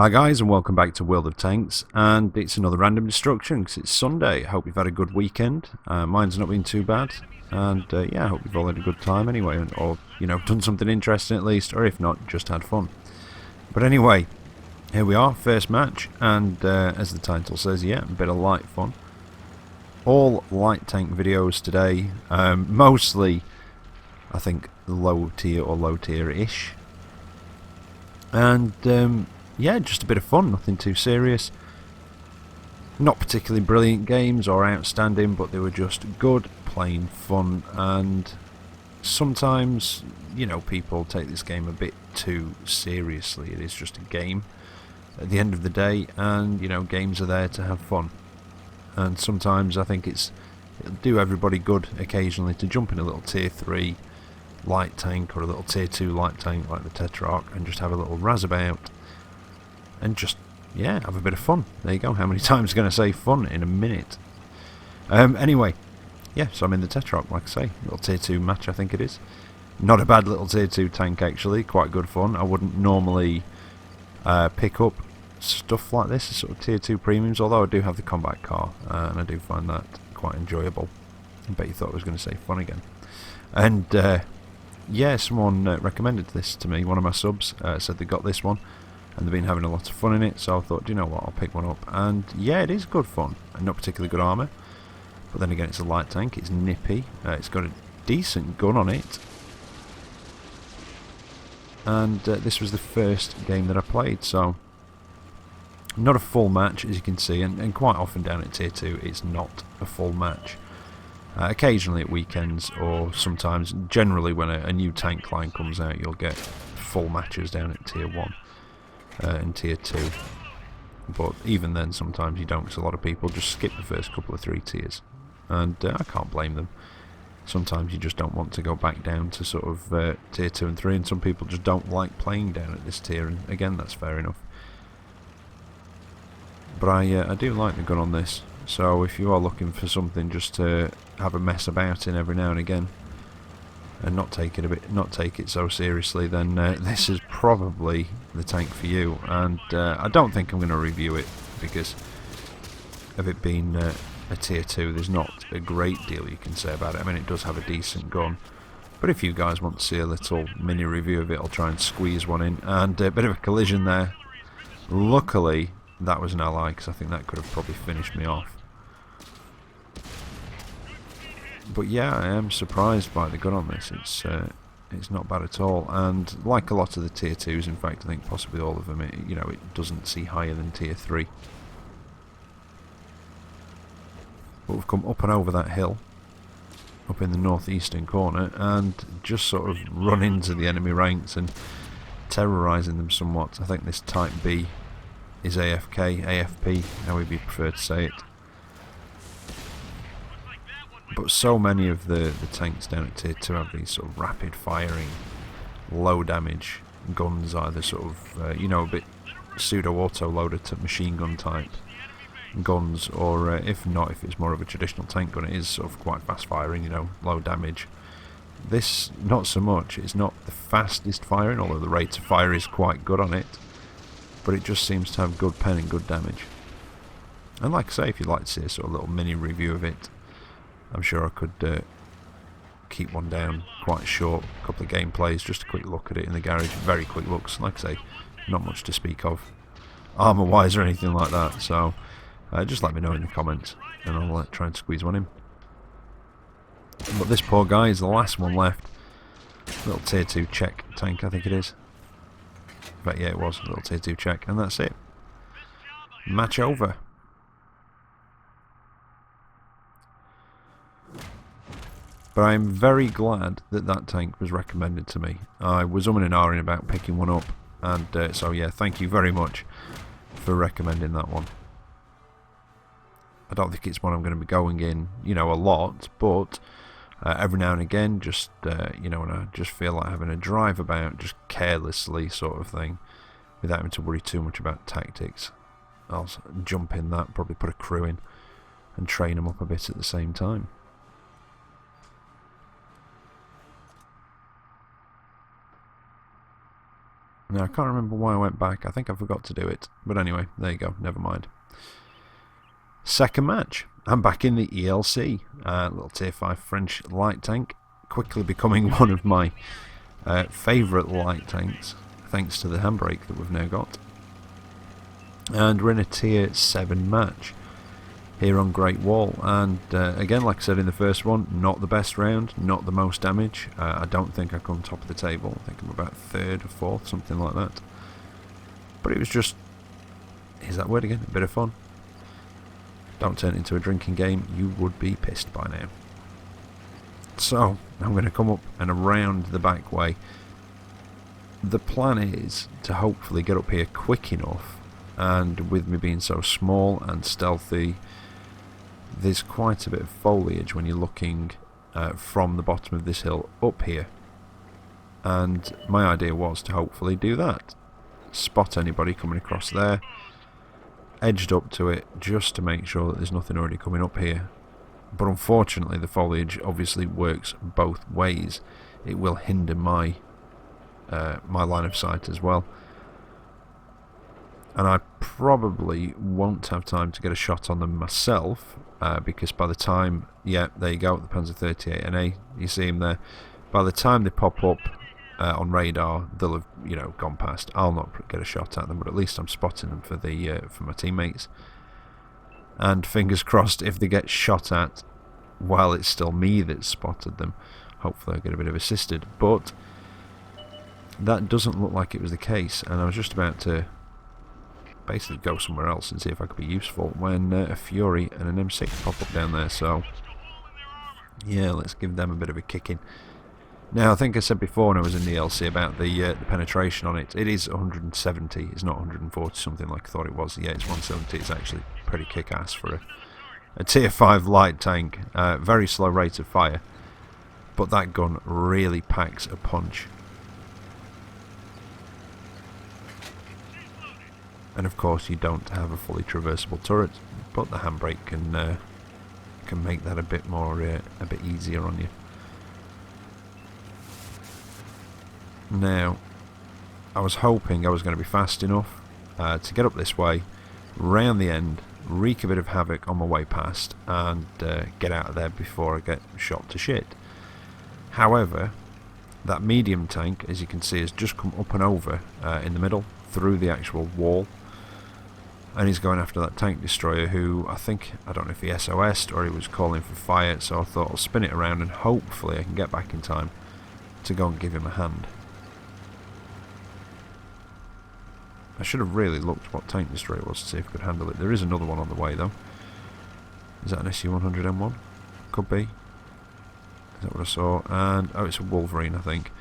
Hi guys, and welcome back to World of Tanks, and it's another random destruction because it's Sunday. Hope you've had a good weekend. Mine's not been too bad, and yeah, I hope you've all had a good time anyway, or done something interesting at least, or if not, just had fun. But anyway, here we are, first match, and as the title says, yeah, a bit of light fun. All light tank videos today, mostly I think low tier or low tier-ish, and yeah, just a bit of fun, nothing too serious. Not particularly brilliant games or outstanding, but they were just good, plain fun, and sometimes, people take this game a bit too seriously. It is just a game at the end of the day, and, games are there to have fun. And sometimes I think it'll do everybody good occasionally to jump in a little tier 3 light tank or a little tier 2 light tank like the Tetrarch and just have a little razz about. And just, yeah, have a bit of fun. There you go. How many times going to say fun in a minute? Anyway, yeah, so I'm in the Tetrarch, like I say. Little tier 2 match, I think it is. Not a bad little tier 2 tank, actually. Quite good fun. I wouldn't normally pick up stuff like this, sort of tier 2 premiums, although I do have the combat car, and I do find that quite enjoyable. I bet you thought I was going to say fun again. And, yeah, someone recommended this to me. One of my subs said they got this one, and they've been having a lot of fun in it, so I thought, do you know what, I'll pick one up. And yeah, it is good fun, and not particularly good armour, but then again, it's a light tank, it's nippy, it's got a decent gun on it, and this was the first game that I played, so not a full match, as you can see, and quite often down at tier 2 it's not a full match. Occasionally at weekends, or sometimes, generally when a new tank line comes out, you'll get full matches down at tier 1. And tier 2, but even then sometimes you don't, because a lot of people just skip the first couple of 3 tiers, and I can't blame them. Sometimes you just don't want to go back down to sort of tier 2 and 3, and some people just don't like playing down at this tier, and again, that's fair enough. But I do like the gun on this, so if you are looking for something just to have a mess about in every now and again, and not take it so seriously, then this is probably the tank for you. And I don't think I'm going to review it because of it being a tier 2. There's not a great deal you can say about it. I mean, it does have a decent gun, but if you guys want to see a little mini review of it, I'll try and squeeze one in. And a bit of a collision there. Luckily that was an ally, because I think that could have probably finished me off. But yeah, I am surprised by the gun on this. It's not bad at all, and like a lot of the tier 2s, in fact I think possibly all of them, it doesn't see higher than tier 3. But we've come up and over that hill, up in the northeastern corner, and just sort of run into the enemy ranks and terrorising them somewhat. I think this type B is AFK, AFP, however you prefer to say it. But so many of the tanks down at tier 2 have these sort of rapid firing, low damage guns, either sort of, a bit pseudo-auto loader to machine gun type guns, or if not, if it's more of a traditional tank gun, it is sort of quite fast firing, low damage. This, not so much. It's not the fastest firing, although the rate of fire is quite good on it, but it just seems to have good pen and good damage. And like I say, if you'd like to see a sort of little mini review of it, I'm sure I could keep one down quite short, a couple of gameplays, just a quick look at it in the garage, very quick looks, like I say, not much to speak of armour wise or anything like that, so just let me know in the comments and I'll try and squeeze one in. But this poor guy is the last one left, little tier 2 Czech tank I think it is, but yeah, it was a little tier 2 Czech, and that's it, match over. But I'm very glad that that tank was recommended to me. I was umming and ahhing about picking one up, and so yeah, thank you very much for recommending that one. I don't think it's one I'm going to be going in, a lot, but every now and again, just, when I just feel like having a drive about, just carelessly sort of thing, without having to worry too much about tactics, I'll jump in that, probably put a crew in, and train them up a bit at the same time. Now, I can't remember why I went back. I think I forgot to do it. But anyway, there you go. Never mind. Second match. I'm back in the ELC. Little tier 5 French light tank. Quickly becoming one of my favourite light tanks, thanks to the handbrake that we've now got. And we're in a tier 7 match here on Great Wall, and again, like I said in the first one, not the best round, not the most damage. I don't think I come top of the table. I think I'm about 3rd or 4th, something like that. But it was just, here's that word again, a bit of fun. Don't turn it into a drinking game, you would be pissed by now. So, I'm going to come up and around the back way. The plan is to hopefully get up here quick enough, and with me being so small and stealthy, there's quite a bit of foliage when you're looking from the bottom of this hill up here. And my idea was to hopefully do that. Spot anybody coming across there, edged up to it just to make sure that there's nothing already coming up here. But unfortunately the foliage obviously works both ways. It will hinder my my line of sight as well. And I probably won't have time to get a shot on them myself, because by the time, yeah, there you go, the Panzer 38NA, you see him there. By the time they pop up on radar, they'll have, you know, gone past. I'll not get a shot at them, but at least I'm spotting them for the for my teammates. And fingers crossed, if they get shot at while it's still me that's spotted them, hopefully I'll get a bit of assisted. But that doesn't look like it was the case, and I was just about to basically go somewhere else and see if I could be useful when a Fury and an M6 pop up down there. So yeah, let's give them a bit of a kicking. Now, I think I said before when I was in the LC about the penetration on it. It is 170, it's not 140 something like I thought it was. Yeah, it's 170. It's actually pretty kick-ass for a tier 5 light tank. Very slow rate of fire, but that gun really packs a punch. And of course you don't have a fully traversable turret, but the handbrake can make that a bit more a bit easier on you. Now, I was hoping I was going to be fast enough to get up this way, round the end, wreak a bit of havoc on my way past, and get out of there before I get shot to shit. However, that medium tank, as you can see, has just come up and over in the middle, through the actual wall. And he's going after that tank destroyer who, I don't know if he SOS'd or he was calling for fire, so I thought I'll spin it around and hopefully I can get back in time to go and give him a hand. I should have really looked what tank destroyer it was to see if I could handle it. There is another one on the way though. Is that an SU-100M1? Could be. Is that what I saw? And, oh, it's a Wolverine, I think.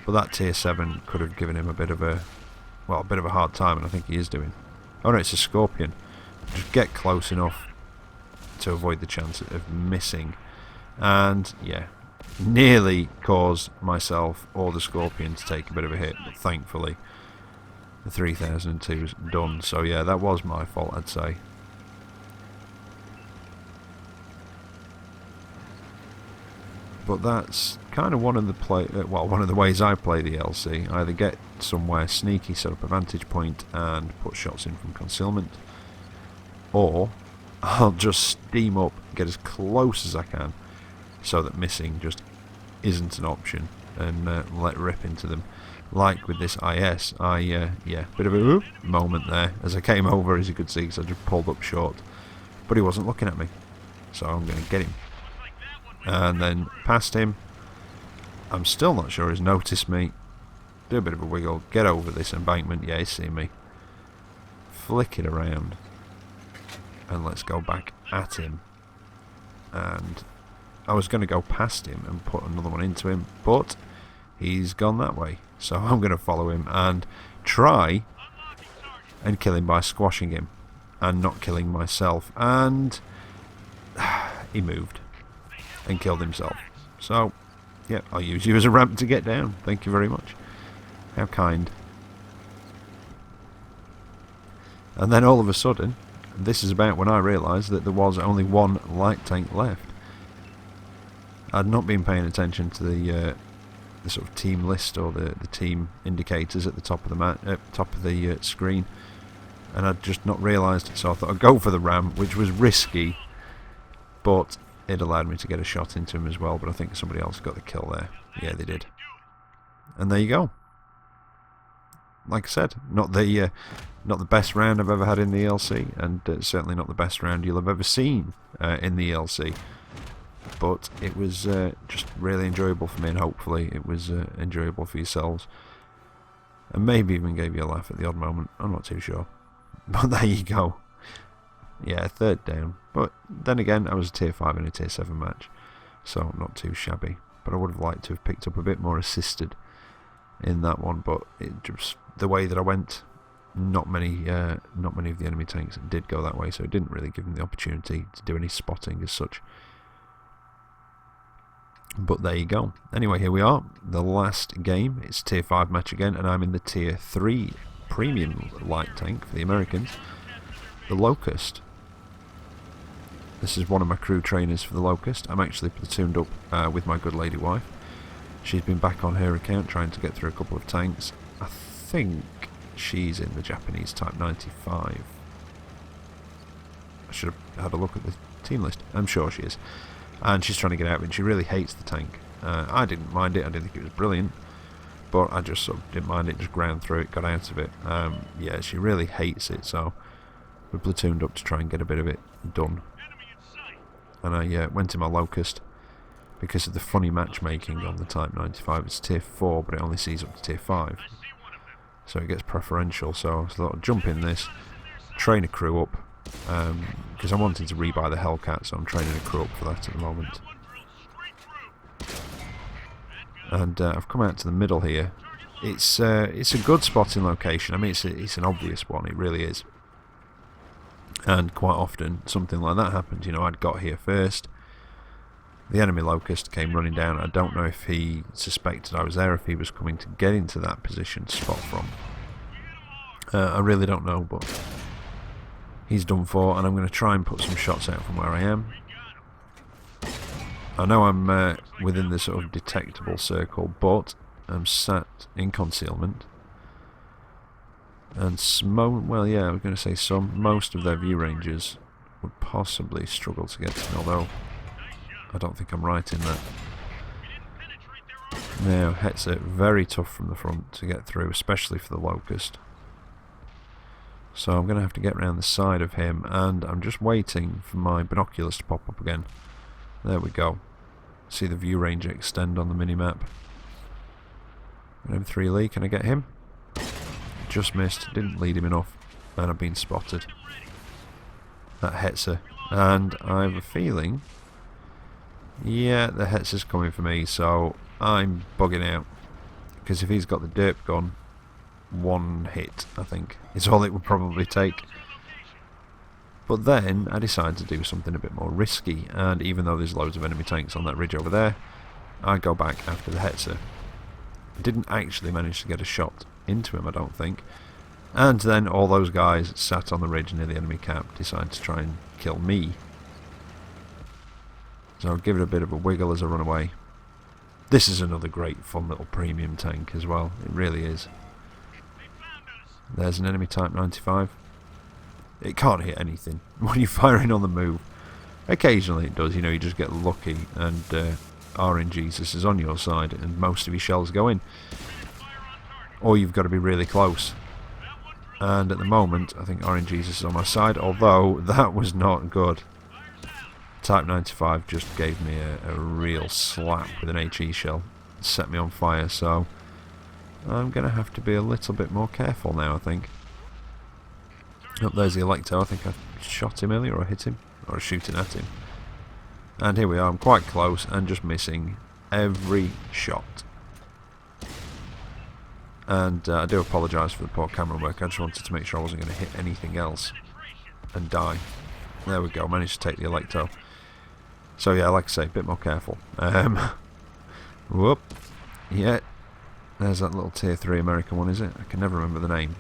But that tier 7 could have given him a bit of a hard time, and I think he is doing. Oh no, it's a Scorpion. Just get close enough to avoid the chance of missing. And, yeah, nearly caused myself or the Scorpion to take a bit of a hit, but thankfully the 3002 is done. So yeah, that was my fault, I'd say. But that's kind of one of the ways I play the LC. I either get somewhere sneaky, set up a vantage point and put shots in from concealment, or I'll just steam up, get as close as I can so that missing just isn't an option, and let rip into them. Like with this IS, yeah, bit of a moment there as I came over, as you could see, because I just pulled up short, but he wasn't looking at me, so I'm going to get him. And then past him. I'm still not sure he's noticed me. Do a bit of a wiggle, get over this embankment. Yeah, he's seen me. Flick it around, and let's go back at him. And I was going to go past him and put another one into him, but he's gone that way. So I'm going to follow him and try and kill him by squashing him and not killing myself. And he moved and killed himself. So, yeah, I'll use you as a ramp to get down. Thank you very much. How kind. And then all of a sudden, this is about when I realised that there was only one light tank left. I'd not been paying attention to the sort of team list or the team indicators at the top of the screen, and I'd just not realised it. So I thought I'd go for the ram, which was risky, but it allowed me to get a shot into him as well. But I think somebody else got the kill there. Yeah, they did. And there you go. Like I said, not the best round I've ever had in the ELC, and certainly not the best round you'll have ever seen in the ELC. But it was just really enjoyable for me, and hopefully it was enjoyable for yourselves. And maybe even gave you a laugh at the odd moment. I'm not too sure. But there you go. Yeah, third down. But then again, I was a tier 5 in a tier 7 match, so not too shabby. But I would have liked to have picked up a bit more assisted in that one, but it just, the way that I went, not many of the enemy tanks did go that way, so it didn't really give them the opportunity to do any spotting as such. But there you go. Anyway, here we are, the last game. It's a tier 5 match again, and I'm in the tier 3 premium light tank for the Americans, the Locust. This is one of my crew trainers for the Locust. I'm actually platooned up with my good lady wife. She's been back on her account trying to get through a couple of tanks. I think she's in the Japanese Type 95. I should have had a look at the team list. I'm sure she is. And she's trying to get out of it. She really hates the tank. I didn't mind it. I didn't think it was brilliant. But I just sort of didn't mind it. Just ground through it, got out of it. Yeah, she really hates it. So we platooned up to try and get a bit of it done. And I went in my Locust. Because of the funny matchmaking on the Type 95, it's tier 4, but it only sees up to tier 5. So it gets preferential, so I thought I'd jump in this, train a crew up, because I'm wanting to rebuy the Hellcat, so I'm training a crew up for that at the moment. And I've come out to the middle here. It's a good spotting location. I mean, it's an obvious one, it really is. And quite often, something like that happens. You know, I'd got here first. The enemy Locust came running down. I don't know if he suspected I was there, if he was coming to get into that position to spot from. I really don't know, but he's done for, and I'm going to try and put some shots out from where I am. I know I'm within the sort of detectable circle, but I'm sat in concealment. And well, yeah, I was going to say most of their view ranges would possibly struggle to get to me, although I don't think I'm right in that. Now, Hetzer, very tough from the front to get through, especially for the Locust. So I'm going to have to get around the side of him, and I'm just waiting for my binoculars to pop up again. There we go. See the view range extend on the minimap. M3 Lee, can I get him? Just missed, didn't lead him enough, and I've been spotted. That Hetzer, and I have a feeling... yeah, the Hetzer's coming for me, so I'm bugging out. Because if he's got the derp gun, one hit, I think, is all it would probably take. But then I decided to do something a bit more risky, and even though there's loads of enemy tanks on that ridge over there, I go back after the Hetzer. I didn't actually manage to get a shot into him, I don't think. And then all those guys sat on the ridge near the enemy camp decided to try and kill me. So I'll give it a bit of a wiggle as I run away. This is another great fun little premium tank as well. It really is. There's an enemy Type 95. It can't hit anything when you're firing on the move. Occasionally it does, you know, you just get lucky and RNGesus is on your side and most of your shells go in. Or you've got to be really close. And at the moment I think RNGesus is on my side, although that was not good. Type 95 just gave me a real slap with an HE shell. It set me on fire, so I'm going to have to be a little bit more careful now, I think. Oh, there's the Electo. I think I shot him earlier, or hit him, or shooting at him. And here we are, I'm quite close and just missing every shot. And I do apologise for the poor camera work. I just wanted to make sure I wasn't going to hit anything else and die. There we go, managed to take the Electo. So yeah, like I say, a bit more careful. Whoop. Yeah. There's that little tier 3 American one, is it? I can never remember the name.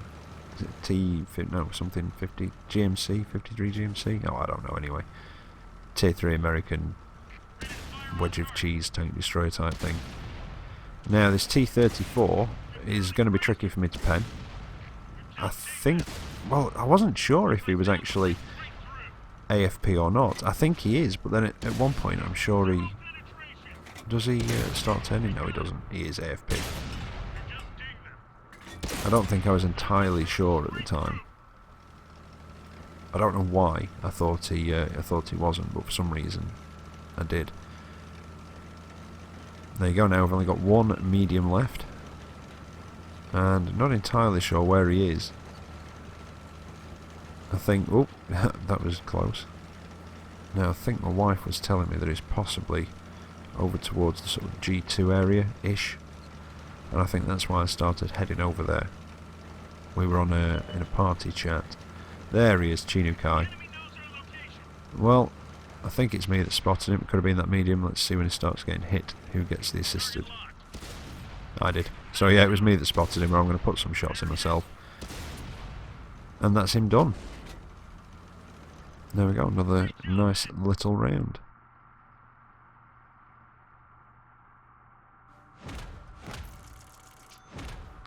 Is it something 50 GMC, 53 GMC? Oh, I don't know anyway. Tier 3 American wedge of cheese tank destroyer type thing. Now this T-34 is going to be tricky for me to pen. I think, well, I wasn't sure if he was actually AFP or not. I think he is, but then at one point I'm sure he... Does he start turning? No, he doesn't. He is AFP. I don't think I was entirely sure at the time. I don't know why I thought he wasn't, but for some reason I did. There you go. Now we've only got one medium left, and not entirely sure where he is. I think, oh, that was close. Now I think my wife was telling me that he's possibly over towards the sort of G2 area-ish, and I think that's why I started heading over there. We were on in a party chat. There he is, Chinukai. Well, I think it's me that spotted him. It could have been that medium. Let's see when he starts getting hit who gets the assisted. I did. So yeah, it was me that spotted him. I'm going to put some shots in myself. And that's him done. There we go, another nice little round.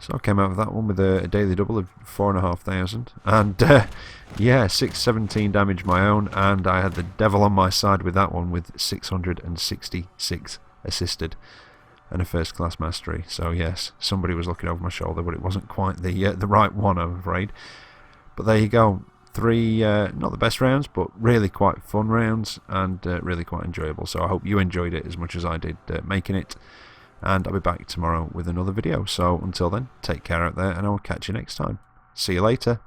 So I came out of that one with a daily double of 4,500, and yeah, 617 damage my own, and I had the devil on my side with that one with 666 assisted and a first class mastery. So yes, somebody was looking over my shoulder, but it wasn't quite the right one, I'm afraid. But there you go, 3 not the best rounds, but really quite fun rounds, and really quite enjoyable. So I hope you enjoyed it as much as I did making it. And I'll be back tomorrow with another video. So until then, take care out there, and I will catch you next time. See you later.